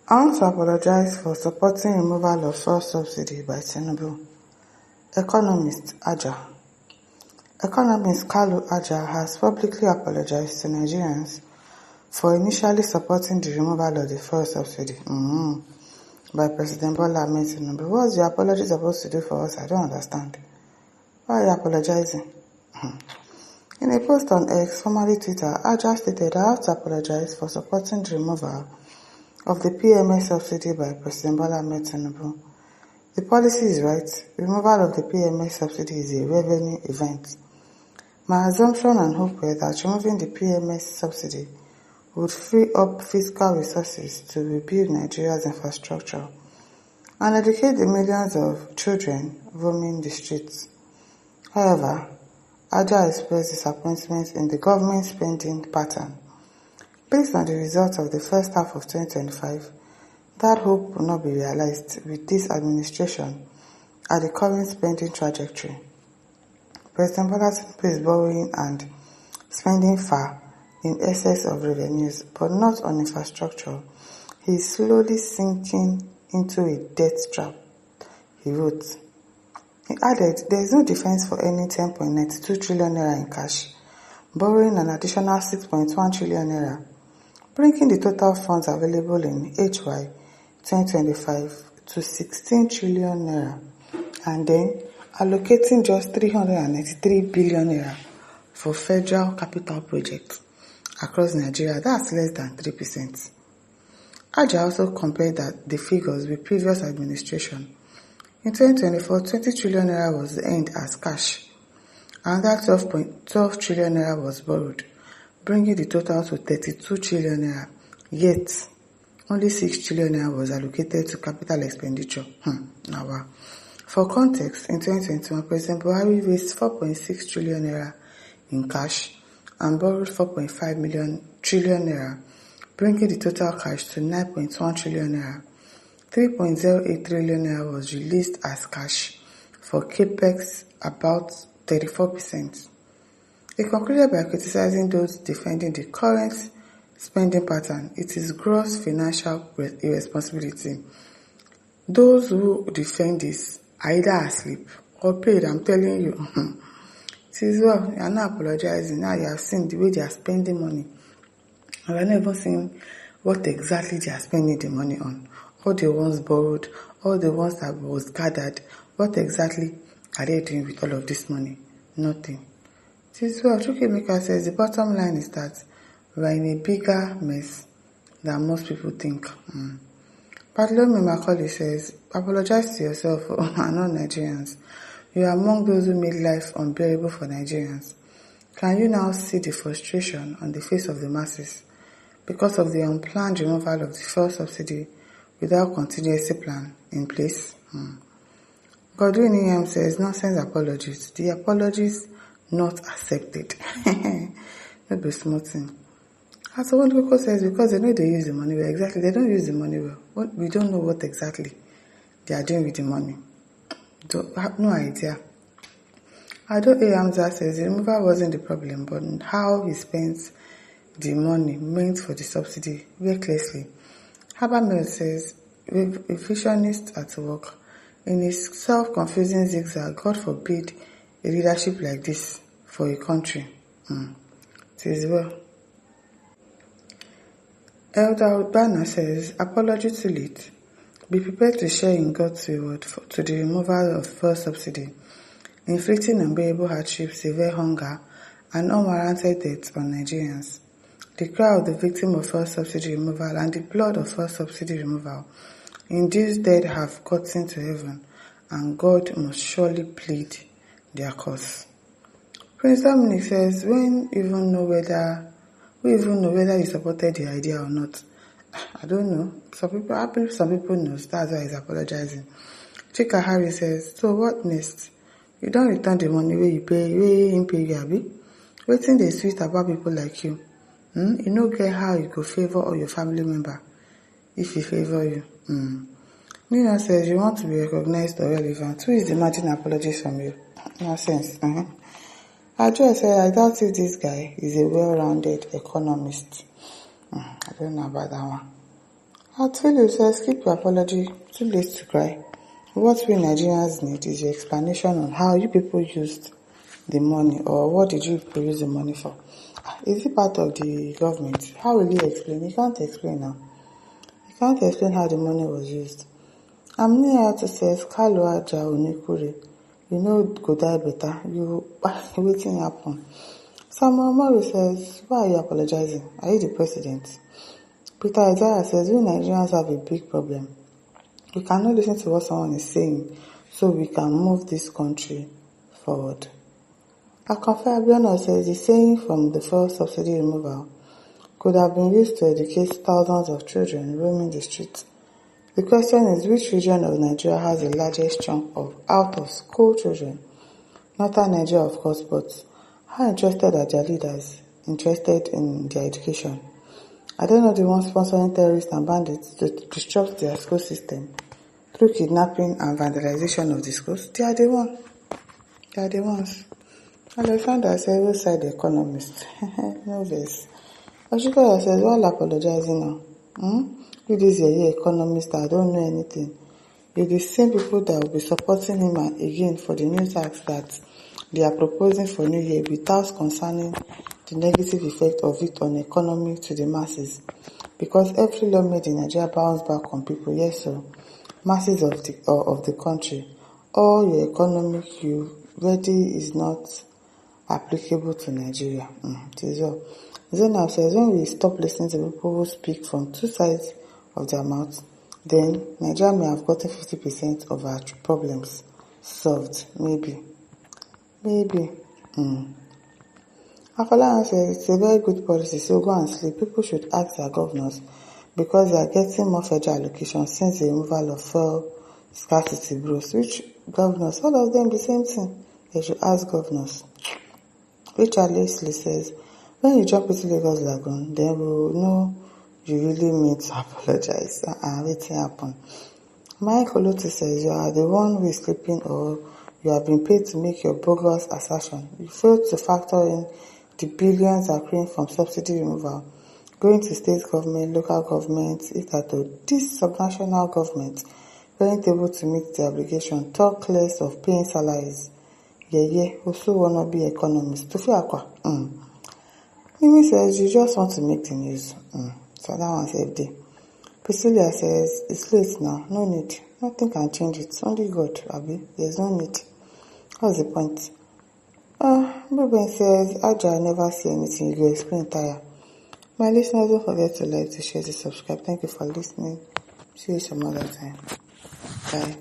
I want to apologize for supporting removal of fuel subsidy by Tinubu. Economist Aja. Economist Kalu Aja has publicly apologized to Nigerians for initially supporting the removal of the fuel subsidy by President Bola Ahmed Tinubu. What's the apology supposed to do for us? I don't understand. Why are you apologizing? In a post on X, formerly Twitter, Aja stated, I have to apologize for supporting the removal of the PMS subsidy by President Bola Ahmed Tinubu. The policy is right. Removal of the PMS subsidy is a revenue event. My assumption and hope were that removing the PMS subsidy would free up fiscal resources to rebuild Nigeria's infrastructure and educate the millions of children roaming the streets. However, Aja expressed disappointment in the government spending pattern. Based on the results of the first half of 2025, that hope will not be realized with this administration at the current spending trajectory. President Bola Tinubu is borrowing and spending far in excess of revenues, but not on infrastructure. He is slowly sinking into a debt trap, he wrote. He added, there is no defense for any 10.92 trillion naira in cash, borrowing an additional 6.1 trillion naira, bringing the total funds available in HY 2025 to 16 trillion naira, and then allocating just 393 billion naira for federal capital projects across Nigeria. That's less than 3%. Aja also compared the figures with previous administration. In 2024, 20 trillion naira was earned as cash, and that 12 trillion naira was borrowed, bringing the total to 32 trillion naira. Yet, only 6 trillion naira was allocated to capital expenditure. Now, for context, in 2021, President Buhari raised 4.6 trillion naira in cash and borrowed 4.5 trillion naira, bringing the total cash to 9.1 trillion naira. 3.08 trillion naira was released as cash for capex, about 34%. He concluded by criticizing those defending the current spending pattern. It is gross financial irresponsibility. Those who defend this are either asleep or paid, I'm telling you. It is well, you are not apologizing. Now you have seen the way they are spending money. And we are not even seeing what exactly they are spending the money on. All the ones borrowed, all the ones that was gathered, what exactly are they doing with all of this money? Nothing. It is well, Chukemeka says the bottom line is that we are in a bigger mess than most people think. Bartolome Macaulay says, apologize to yourself and all Nigerians. You are among those who made life unbearable for Nigerians. Can you now see the frustration on the face of the masses because of the unplanned removal of the fuel subsidy without contingency plan in place? Godwin EM says, nonsense apologies. The apologies not accepted. Not be small thing. As one Koko says, because they know they use the money well. Exactly, they don't use the money well. We don't know what exactly they are doing with the money. I have no idea. Ado A. Hamza says the removal wasn't the problem, but how he spends the money meant for the subsidy recklessly. Habermas says, a visionist at work. In his self-confusing zigzag, God forbid a leadership like this for a country. It is well. Elder Urbana says, apology too late. Be prepared to share in God's reward to the removal of fuel subsidy, inflicting unbearable hardship, severe hunger, and unwarranted deaths on Nigerians. The cry of the victim of fuel subsidy removal and the blood of fuel subsidy removal in these dead have gotten to heaven, and God must surely plead their cause. Prince Dominic says, we even know whether he supported the idea or not. I don't know. I believe some people know. That's why he's apologizing. Chika Harry says, so what next? You don't return the money where you pay you, abi? Waiting they sweet about people like you. You no get how you go favor all your family member if he favor you. Nina says you want to be recognized or relevant. Who is demanding apologies from you? Nonsense. Ajo said, I doubt if this guy is a well-rounded economist. I don't know about that one. Atulu says, keep your apology, too late to cry. What we Nigerians need is your explanation on how you people used the money, or what did you people use the money for? Is it part of the government? How will you explain? You can't explain now. You can't explain how the money was used. I'm near to says, Kalu Aja Onikure. You know go die better. You waiting happen. Samuel Mori says, why are you apologizing? Are you the president? Peter Isaiah says, we Nigerians have a big problem. We cannot listen to what someone is saying so we can move this country forward. Akonfe Abiona says, the saying from the first subsidy removal could have been used to educate thousands of children roaming the streets. The question is, which region of Nigeria has the largest chunk of out-of-school children? Northern Nigeria, of course, but how interested are their leaders interested in their education? I don't know the ones sponsoring terrorists and bandits to disrupt their school system through kidnapping and vandalization of the schools. They are the ones. They are the ones. Alexander says, roadside economist. No verse. Oshikoya says, while apologizing now. You this your economist that don't know anything. You're the same people that will be supporting him again for the new tax that they are proposing for New Year without concerning the negative effect of it on economy to the masses. Because every law made in Nigeria bounce back on people, yes, so masses of the country. All your economic you ready is not applicable to Nigeria. It is all. Zainab says, when we stop listening to people who speak from two sides of their mouth, then Nigeria may have gotten 50% of our problems solved. Maybe. Afalayan says, it's a very good policy, so go and sleep. People should ask their governors because they are getting more federal allocation since the removal of fuel scarcity bros. Which governors? All of them the same thing. They should ask governors. Richard Leslie says, when you jump into Lagos Lagoon, then we will know you really mean to apologize. Waiting happen. Mike Olotu says, you are the one who is sleeping or you have been paid to make your bogus assertion. You failed to factor in the billions accruing from subsidy removal, going to state government, local government, if that this subnational government weren't able to meet the obligation, talk less of paying salaries. Also wanna be economist. Tufi Akwa. Mimi says, you just want to make the news. So that one's FD. Priscilla says, it's late now, no need. Nothing can change it. Only God, Abi. There's no need. What's the point? Ruben says, Aja, I never see anything. You go explain tire. My listeners, don't forget to like, to share, to subscribe. Thank you for listening. See you some other time. Bye.